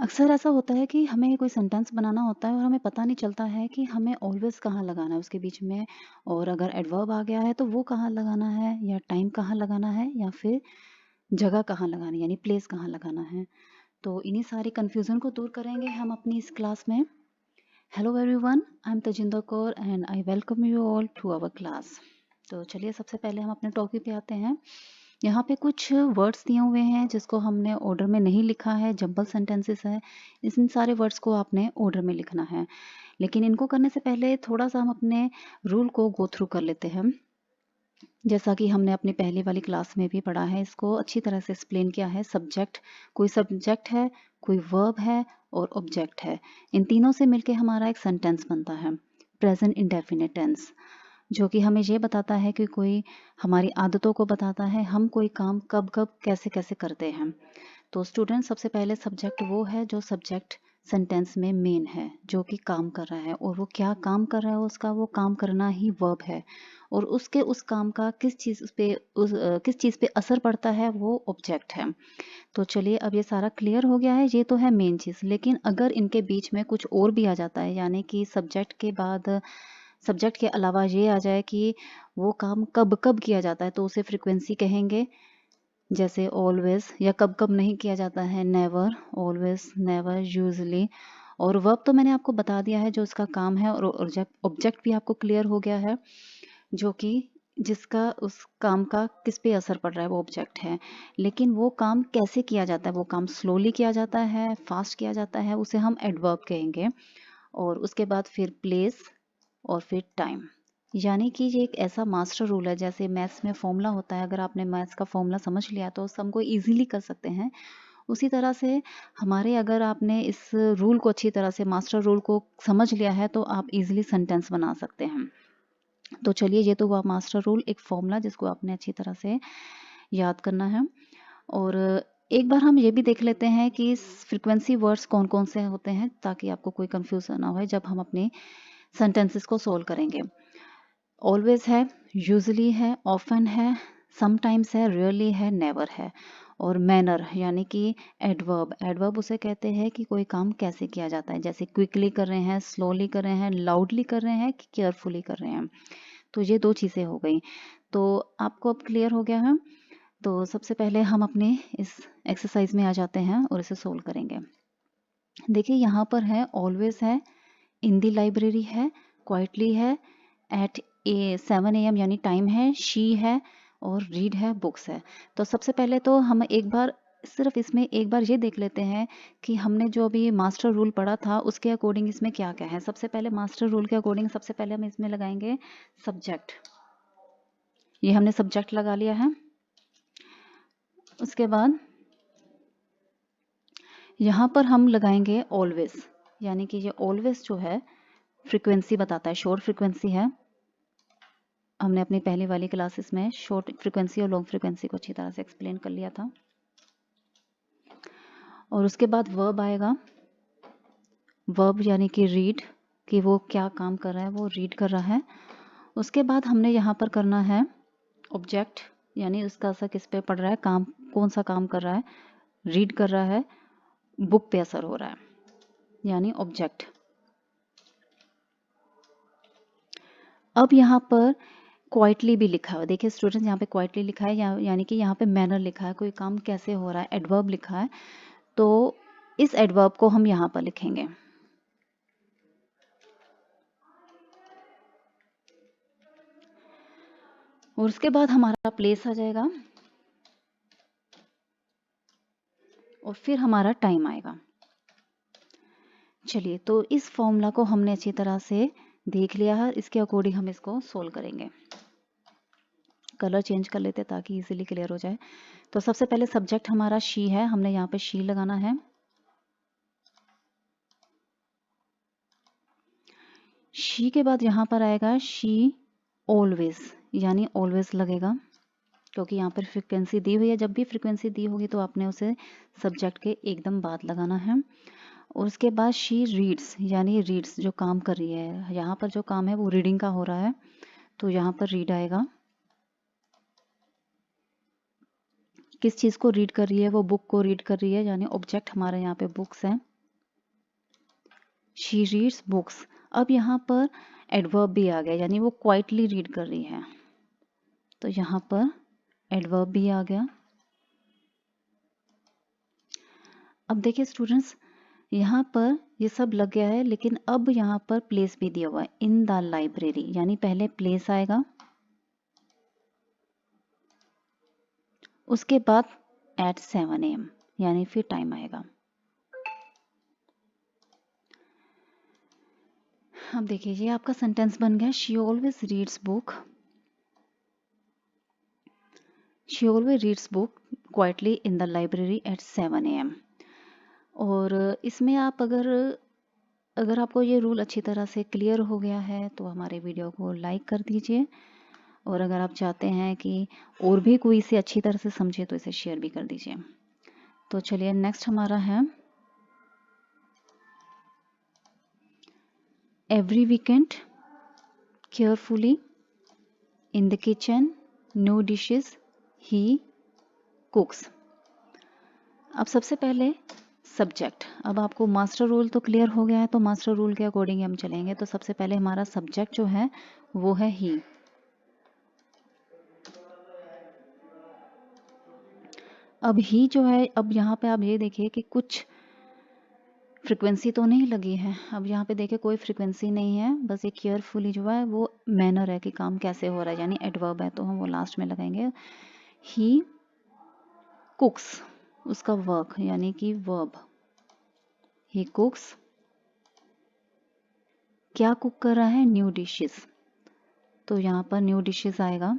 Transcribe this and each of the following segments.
अक्सर ऐसा होता है कि हमें कोई सेंटेंस बनाना होता है और हमें पता नहीं चलता है कि हमें ऑलवेज कहाँ लगाना है उसके बीच में। और अगर एडवर्ब आ गया है तो वो कहाँ लगाना है, या टाइम कहाँ लगाना है, या फिर जगह कहाँ लगानी है, यानी प्लेस कहाँ लगाना है। तो इन्हीं सारी कन्फ्यूज़न को दूर करेंगे हम अपनी इस क्लास में। Hello everyone, I am Tajinder Kaur and I welcome you all to our class. तो चलिए सबसे पहले हम अपने टॉपिक पे आते हैं। यहाँ पे कुछ वर्ड्स दिए हुए हैं जिसको हमने ऑर्डर में नहीं लिखा है, जंबल सेंटेंसेस है। इन सारे वर्ड्स को आपने ऑर्डर में लिखना है, लेकिन इनको करने से पहले थोड़ा सा हम अपने रूल को गो थ्रू कर लेते हैं। जैसा कि हमने अपनी पहली वाली क्लास में भी पढ़ा है, इसको अच्छी तरह से एक्सप्लेन किया है। सब्जेक्ट, कोई सब्जेक्ट है, कोई वर्ब है और ऑब्जेक्ट है। इन तीनों से मिलके हमारा एक सेंटेंस बनता है, प्रेजेंट इंडेफिनिट टेंस, जो कि हमें ये बताता है कि कोई हमारी आदतों को बताता है, हम कोई काम कब कब कैसे कैसे करते हैं। तो स्टूडेंट, सबसे पहले सब्जेक्ट वो है जो सब्जेक्ट सेंटेंस में मेन है, जो कि काम कर रहा है, और वो क्या काम कर रहा है उसका वो काम करना ही वर्ब है। और उसके उस काम का किस चीज़ पे असर पड़ता है वो ऑब्जेक्ट है। तो चलिए, अब ये सारा क्लियर हो गया है। ये तो है मेन चीज़, लेकिन अगर इनके बीच में कुछ और भी आ जाता है, यानी कि सब्जेक्ट के अलावा ये आ जाए कि वो काम कब कब किया जाता है, तो उसे फ्रिक्वेंसी कहेंगे। जैसे ऑलवेज, या कब कब नहीं किया जाता है, नेवर, ऑलवेज, नेवर, यूजली। और वर्ब तो मैंने आपको बता दिया है जो उसका काम है, और ऑब्जेक्ट भी आपको क्लियर हो गया है, जो कि जिसका उस काम का किस पे असर पड़ रहा है वो ऑब्जेक्ट है। लेकिन वो काम कैसे किया जाता है, वो काम स्लोली किया जाता है, फास्ट किया जाता है, उसे हम एडवर्ब कहेंगे। और उसके बाद फिर प्लेस और फिर टाइम। यानी कि ये एक ऐसा मास्टर रूल है, जैसे मैथ्स में फॉर्मूला होता है, अगर आपने मैथ्स का फॉर्मूला समझ लिया तो सम को इजीली कर सकते हैं। उसी तरह से हमारे, अगर आपने इस रूल को अच्छी तरह से, मास्टर रूल को समझ लिया है, तो आप इजीली सेंटेंस बना सकते हैं। तो चलिए, ये तो हुआ मास्टर रूल, एक फॉर्मूला जिसको आपने अच्छी तरह से याद करना है। और एक बार हम ये भी देख लेते हैं कि फ्रीक्वेंसी वर्ड्स कौन कौन से होते हैं, ताकि आपको कोई कंफ्यूजन ना हो जब हम अपने सेंटेंसेस को सोल्व करेंगे। ऑलवेज है, यूजली है, ऑफन है, समटाइम्स है, रेयरली है, नेवर है। और मैनर यानी कि एडवर्ब, एडवर्ब उसे कहते हैं कि कोई काम कैसे किया जाता है, जैसे क्विकली कर रहे हैं, स्लोली कर रहे हैं, लाउडली कर रहे हैं, कि केयरफुली कर रहे हैं। तो ये दो चीज़ें हो गई। तो आपको अब क्लियर हो गया है। तो सबसे पहले हम अपने इस एक्सरसाइज में आ जाते हैं और इसे सोल्व करेंगे। देखिए, यहाँ पर है ऑलवेज है, इन दी लाइब्रेरी है, क्वाइटली है, एट 7 AM यानी टाइम है, शी है, और रीड है, बुक्स है। तो सबसे पहले तो हम एक बार, सिर्फ इसमें एक बार ये देख लेते हैं कि हमने जो अभी मास्टर रूल पढ़ा था उसके अकॉर्डिंग इसमें क्या क्या है। सबसे पहले मास्टर रूल के अकॉर्डिंग सबसे पहले हम इसमें लगाएंगे सब्जेक्ट। ये हमने सब्जेक्ट लगा लिया है। उसके बाद यहाँ पर हम लगाएंगे ऑलवेज, यानी कि ये ऑलवेज जो है फ्रीक्वेंसी बताता है, शॉर्ट फ्रीक्वेंसी है। हमने अपनी पहली वाली क्लासेस में शॉर्ट फ्रीक्वेंसी और लॉन्ग फ्रीक्वेंसी को अच्छी तरह से एक्सप्लेन कर लिया था। और उसके बाद वर्ब आएगा, वर्ब यानी कि रीड, कि वो क्या काम कर रहा है, वो रीड कर रहा है। उसके बाद हमने यहाँ पर करना है ऑब्जेक्ट, यानी उसका असर किस पे पड़ रहा है, काम कौन सा काम कर रहा है, रीड कर रहा है, बुक पे असर हो रहा है, यानी ऑब्जेक्ट। अब यहाँ पर क्वाइटली भी लिखा है, देखिए स्टूडेंट्स, यहाँ पे क्वाइटली लिखा है, यानी कि यहाँ पे मैनर लिखा है, कोई काम कैसे हो रहा है, एडवर्ब लिखा है। तो इस एडवर्ब को हम यहाँ पर लिखेंगे। और उसके बाद हमारा प्लेस आ जाएगा, और फिर हमारा टाइम आएगा। चलिए, तो इस फॉर्मूला को हमने अच्छी तरह से देख लिया है, इसके अकॉर्डिंग हम इसको सोल्व करेंगे। कलर चेंज कर लेते ताकि इजीली क्लियर हो जाए। तो सबसे पहले सब्जेक्ट हमारा शी है, हमने यहाँ पे शी लगाना है। शी के बाद यहाँ पर आएगा शी ऑलवेज, यानी ऑलवेज लगेगा, क्योंकि यहाँ पर फ्रीक्वेंसी दी हुई है। जब भी फ्रीक्वेंसी दी होगी तो आपने उसे सब्जेक्ट के एकदम बाद लगाना है। और उसके बाद शी रीड्स, यानी रीड्स जो काम कर रही है, यहाँ पर जो काम है वो रीडिंग का हो रहा है, तो यहाँ पर रीड आएगा। किस चीज़ को रीड कर रही है, वो बुक को रीड कर रही है, यानी ऑब्जेक्ट हमारे यहाँ पे बुक्स हैं। She reads books. अब यहाँ पर एडवर्ब भी आ गया, यानी वो क्वाइटली रीड कर रही है, तो यहाँ पर एडवर्ब भी आ गया। अब देखिए स्टूडेंट्स, यहाँ पर ये सब लग गया है, लेकिन अब यहाँ पर प्लेस भी दिया हुआ है, इन द लाइब्रेरी, यानी पहले प्लेस आएगा, उसके बाद एट 7 AM, यानी फिर टाइम आएगा। अब देखिए ये आपका सेंटेंस बन गया, she always reads book, she always reads book quietly in the library at 7 AM। और इसमें आप अगर आपको ये रूल अच्छी तरह से क्लियर हो गया है तो हमारे वीडियो को लाइक कर दीजिए, और अगर आप चाहते हैं कि और भी कोई इसे अच्छी तरह से समझे तो इसे शेयर भी कर दीजिए। तो चलिए नेक्स्ट हमारा है every weekend, carefully, in the kitchen, no dishes, he cooks. अब सबसे पहले सब्जेक्ट, अब आपको मास्टर रूल तो क्लियर हो गया है, तो मास्टर रूल के अकॉर्डिंग हम चलेंगे। तो सबसे पहले हमारा सब्जेक्ट जो है वो है ही। अब ही जो है, अब यहाँ पे आप ये देखिए कि कुछ फ्रीक्वेंसी तो नहीं लगी है। अब यहाँ पे देखिए कोई फ्रीक्वेंसी नहीं है, बस ये केयरफुली जो है वो मैनर है कि काम कैसे हो रहा है, यानी एडवर्ब है, तो हम वो लास्ट में लगाएंगे। ही कुक्स, उसका वर्क यानी कि वर्ब, ही कुक्स, क्या कुक कर रहा है, न्यू डिशेस, तो यहाँ पर न्यू डिशेस आएगा,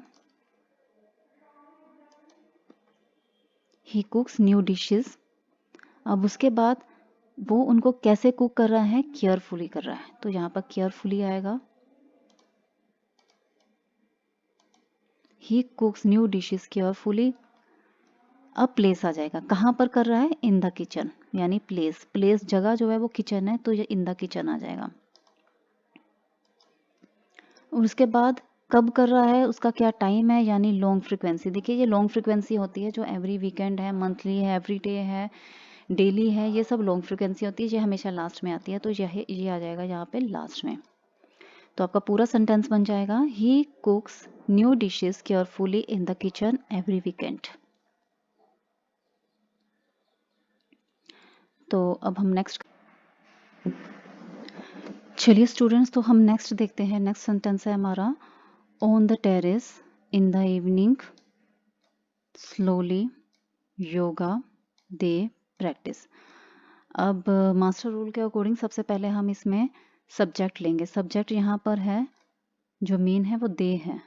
ही कुक्स न्यू डिशेस। अब उसके बाद वो उनको कैसे कुक कर रहा है, केयरफुली कर रहा है, तो यहाँ पर केयरफुली आएगा। ही कुक्स न्यू डिशेस केयरफुली। अब प्लेस आ जाएगा, कहाँ पर कर रहा है, इन द किचन, यानी प्लेस, प्लेस जगह जो है वो किचन है, तो ये इन द किचन आ जाएगा। और उसके बाद कब कर रहा है, उसका क्या टाइम है, यानी लॉन्ग फ्रीक्वेंसी। देखिए ये लॉन्ग फ्रीक्वेंसी होती है, जो एवरी वीकेंड है, मंथली है, एवरी डे है, डेली है, ये सब लॉन्ग फ्रीक्वेंसी होती है, ये हमेशा लास्ट में आती है, तो ये आ जाएगा यहाँ पे लास्ट में। तो आपका पूरा सेंटेंस बन जाएगा, he cooks new dishes carefully in the kitchen every weekend. तो अब हम नेक्स्ट, चलिए स्टूडेंट्स, तो हम नेक्स्ट देखते हैं। नेक्स्ट सेंटेंस है हमारा, on the terrace in the evening, slowly, yoga, they practice. अब मास्टर रूल के अकॉर्डिंग सबसे पहले हम इसमें सब्जेक्ट लेंगे। सब्जेक्ट यहाँ पर है, जो मेन है वो दे है,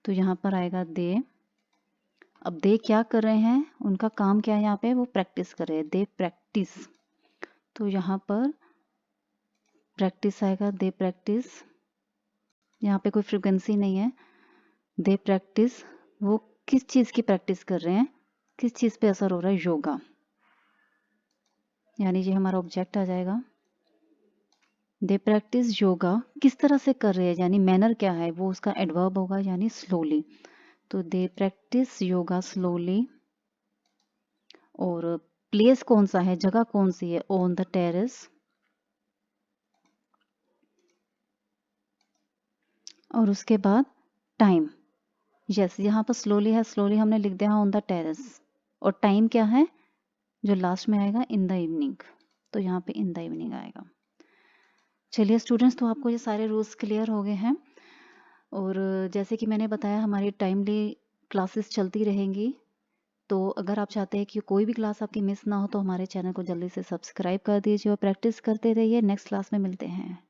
तो यहाँ पर आएगा दे। अब दे क्या कर रहे हैं, उनका काम क्या है, यहाँ पे वो प्रैक्टिस कर रहे हैं, दे प्रैक्टिस, तो यहाँ पर प्रैक्टिस आएगा, दे प्रैक्टिस। यहाँ पे कोई फ्रिक्वेंसी नहीं है, दे प्रैक्टिस, वो किस चीज़ की प्रैक्टिस कर रहे हैं, किस चीज़ पे असर हो रहा है, योगा, यानी ये हमारा ऑब्जेक्ट आ जाएगा। दे प्रैक्टिस योगा, किस तरह से कर रहे हैं, यानी मैनर क्या है, वो उसका एडवर्ब होगा, यानी स्लोली, तो दे प्रैक्टिस योगा स्लोली। और प्लेस कौन सा है, जगह कौन सी है, ऑन द टेरेस। और उसके बाद टाइम, यस यहाँ पर स्लोली है, स्लोली हमने लिख दिया ऑन द टेरेस, और टाइम क्या है जो लास्ट में आएगा, इन द इवनिंग, तो यहाँ पे इन द इवनिंग आएगा। चलिए स्टूडेंट्स, तो आपको ये सारे रूल्स क्लियर हो गए हैं, और जैसे कि मैंने बताया हमारी टाइमली क्लासेस चलती रहेंगी, तो अगर आप चाहते हैं कि कोई भी क्लास आपकी मिस ना हो तो हमारे चैनल को जल्दी से सब्सक्राइब कर दीजिए और प्रैक्टिस करते रहिए। नेक्स्ट क्लास में मिलते हैं।